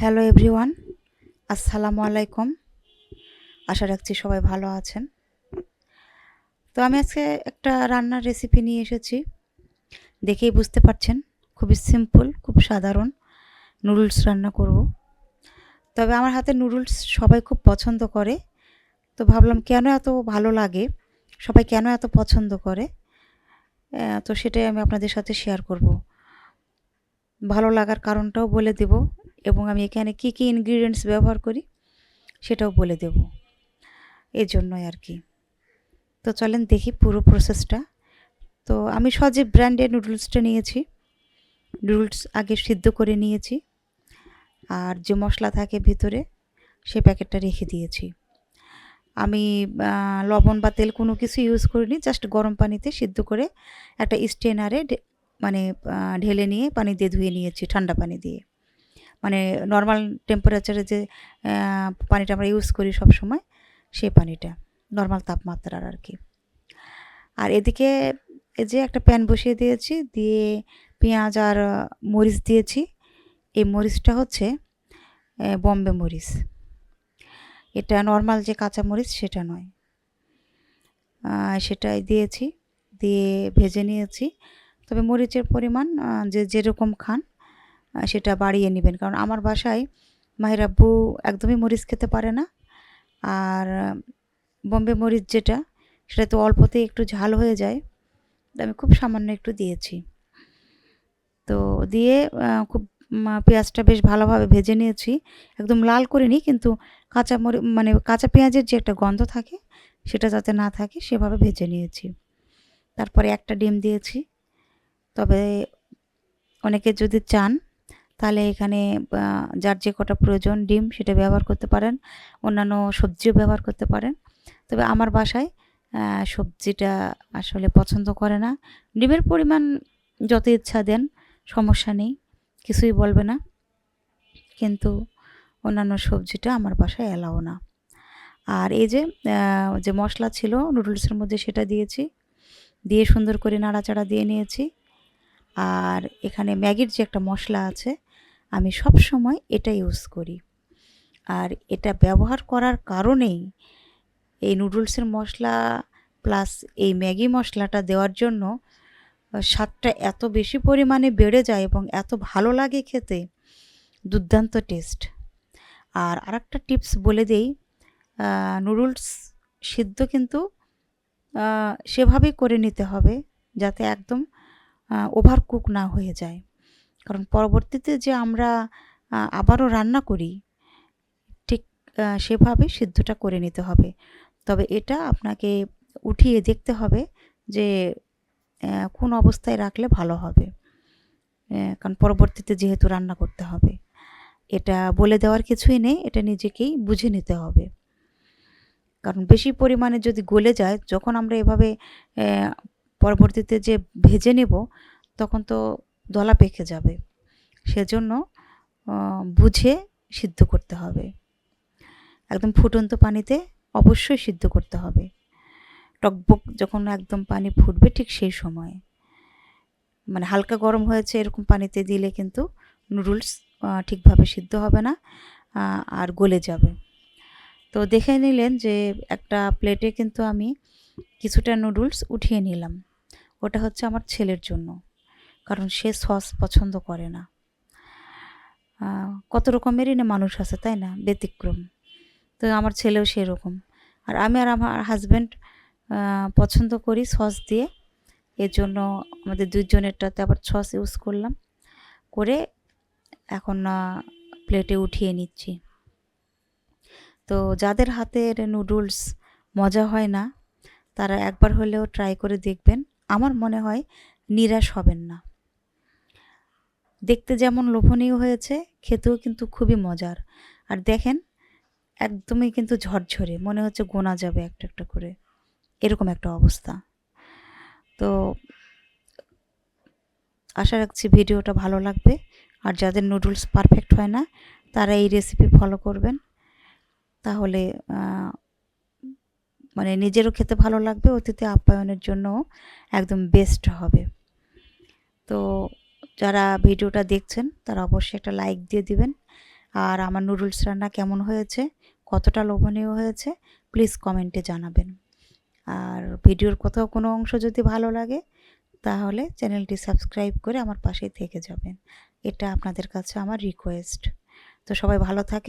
Hello everyone, আসসালামু আলাইকুম। আশা রাখছি সবাই ভালো আছেন। তো আমি আজকে একটা রান্নার রেসিপি নিয়ে এসেছি। দেখেই বুঝতে পারছেন, খুবই সিম্পল, খুব সাধারণ নুডলস রান্না করব। তবে আমার হাতের নুডলস সবাই খুব পছন্দ করে। তো ভাবলাম কেন এত ভালো লাগে, সবাই কেন এত পছন্দ করে, তো সেটাই আমি আপনাদের সাথে শেয়ার করব। ভালো লাগার কারণটাও বলে দেব এবং আমি এখানে কী কী ইনগ্রিডিয়েন্টস ব্যবহার করি সেটাও বলে দেব, এই জন্যই আর কি। তো চলেন দেখি পুরো প্রসেসটা। তো আমি সজীব ব্র্যান্ডের নুডলসটা নিয়েছি। নুডলস আগে সিদ্ধ করে নিয়েছি, আর যে মশলা থাকে ভিতরে সেই প্যাকেটটা রেখে দিয়েছি। আমি লবণ বা তেল কোনো কিছু ইউজ করিনি, জাস্ট গরম পানিতে সিদ্ধ করে একটা স্ট্রেনারে মানে ঢেলে নিয়ে পানি দিয়ে ধুয়ে নিয়েছি, ঠান্ডা পানি দিয়ে। মানে নর্মাল টেম্পারেচারে যে পানিটা আমরা ইউজ করি সব সময়, সেই পানিটা নর্মাল তাপমাত্রার আর কি। আর এদিকে এই যে একটা প্যান বসিয়ে দিয়েছি, দিয়ে পেঁয়াজ আর মরিচ দিয়েছি। এই মরিচটা হচ্ছে বম্বে মরিচ, এটা নর্মাল যে কাঁচা মরিচ সেটা নয়। সেটাই দিয়েছি, দিয়ে ভেজে নিয়েছি। তবে মরিচের পরিমাণ যে যেরকম খান সেটা বাড়িয়ে নেবেন, কারণ আমার বাসায় মাহির আব্বু একদমই মরিচ খেতে পারে না। আর বম্বে মরিচ যেটা, সেটা তো অল্পতেই একটু ঝাল হয়ে যায়, আমি খুব সামান্য একটু দিয়েছি। তো দিয়ে খুব পেঁয়াজটা বেশ ভালোভাবে ভেজে নিয়েছি, একদম লাল করিনি, কিন্তু কাঁচা মানে কাঁচা পেঁয়াজের যে একটা গন্ধ থাকে সেটা যাতে না থাকে সেভাবে ভেজে নিয়েছি। তারপরে একটা ডিম দিয়েছি। তবে অনেকে যদি চান তাহলে এখানে যার যে কটা প্রয়োজন ডিম সেটা ব্যবহার করতে পারেন, অন্যান্য সবজিও ব্যবহার করতে পারেন। তবে আমার বাসায় সবজিটা আসলে পছন্দ করে না। ডিমের পরিমাণ যত ইচ্ছা দেন, সমস্যা নেই, কিছুই বলবে না, কিন্তু অন্যান্য সবজিটা আমার বাসায় এলাও না। আর এই যে যে মশলা ছিল নুডলসের মধ্যে সেটা দিয়েছি, দিয়ে সুন্দর করে নাড়াচাড়া দিয়ে নিয়েছি। আর এখানে ম্যাগির যে একটা মশলা আছে, আমি সব সময় এটা ইউজ করি। আর এটা ব্যবহার করার কারণেই এই নুডলসের মশলা প্লাস এই ম্যাগি মশলাটা দেওয়ার জন্য স্বাদটা এত বেশি পরিমাণে বেড়ে যায় এবং এত ভালো লাগে খেতে, দুর্দান্ত টেস্ট। আর আরেকটা টিপস বলে দেই, নুডলস সিদ্ধ কিন্তু সেভাবেই করে নিতে হবে যাতে একদম ওভার কুক না হয়ে যায়, কারণ পরবর্তীতে যে আমরা আবারও রান্না করি ঠিক সেভাবে সিদ্ধটা করে নিতে হবে। তবে এটা আপনাকে উঠিয়ে দেখতে হবে যে কোন অবস্থায় রাখলে ভালো হবে, কারণ পরবর্তীতে যেহেতু রান্না করতে হবে। এটা বলে দেওয়ার কিছুই নেই, এটা নিজেকেই বুঝে নিতে হবে। কারণ বেশি পরিমাণে যদি গলে যায়, যখন আমরা এভাবে পরবর্তীতে যে ভেজে নেব তখন তো দলা পেকে যাবে। সেজন্য বুঝে সিদ্ধ করতে হবে, একদম ফুটন্ত পানিতে অবশ্যই সিদ্ধ করতে হবে। টকবক যখন একদম পানি ফুটবে ঠিক সেই সময়ে, মানে হালকা গরম হয়েছে এরকম পানিতে দিলে কিন্তু নুডলস ঠিকভাবে সিদ্ধ হবে না, আর গলে যাবে। তো দেখে নিলেন যে একটা প্লেটে কিন্তু আমি কিছুটা নুডলস উঠিয়ে নিলাম। ওটা হচ্ছে আমার ছেলের জন্য, কারণ সে সস পছন্দ করে না। কত রকমেরই না মানুষ আছে, তাই না, ব্যতিক্রম। তো আমার ছেলেও সেরকম। আর আমি আর আমার হাজব্যান্ড পছন্দ করি সস দিয়ে, এর জন্য আমাদের দুইজনেরটাতে আবার সস ইউজ করলাম, করে এখন প্লেটে উঠিয়ে নিচ্ছি। তো যাদের হাতের নুডলস মজা হয় না তারা একবার হলেও ট্রাই করে দেখবেন, আমার মনে হয় নিরাশ হবেন না। দেখতে যেমন লোভনীয় হয়েছে, খেতেও কিন্তু খুবই মজার। আর দেখেন একদমই কিন্তু ঝরঝরে, মনে হচ্ছে গোনা যাবে একটা একটা করে, এরকম একটা অবস্থা। তো আশা রাখছি ভিডিওটা ভালো লাগবে। আর যাদের নুডলস পারফেক্ট হয় না তারা এই রেসিপি ফলো করবেন, তাহলে মানে নিজেরও খেতে ভালো লাগবে, অতিথি আপ্যায়নের জন্য একদম বেস্ট হবে। তো যারা ভিডিওটা দেখছেন তারা অবশ্যই একটা লাইক দিয়ে দিবেন, আর আমার নুডলস রান্না কেমন হয়েছে, কতটা লোভনীয় হয়েছে প্লিজ কমেন্টে জানাবেন। আর ভিডিওর কোথাও কোনো অংশ যদি ভালো লাগে তাহলে চ্যানেলটি সাবস্ক্রাইব করে আমার পাশেই থেকে যাবেন। এটা আপনাদের কাছে আমার রিকোয়েস্ট। তো সবাই ভালো থাকেন।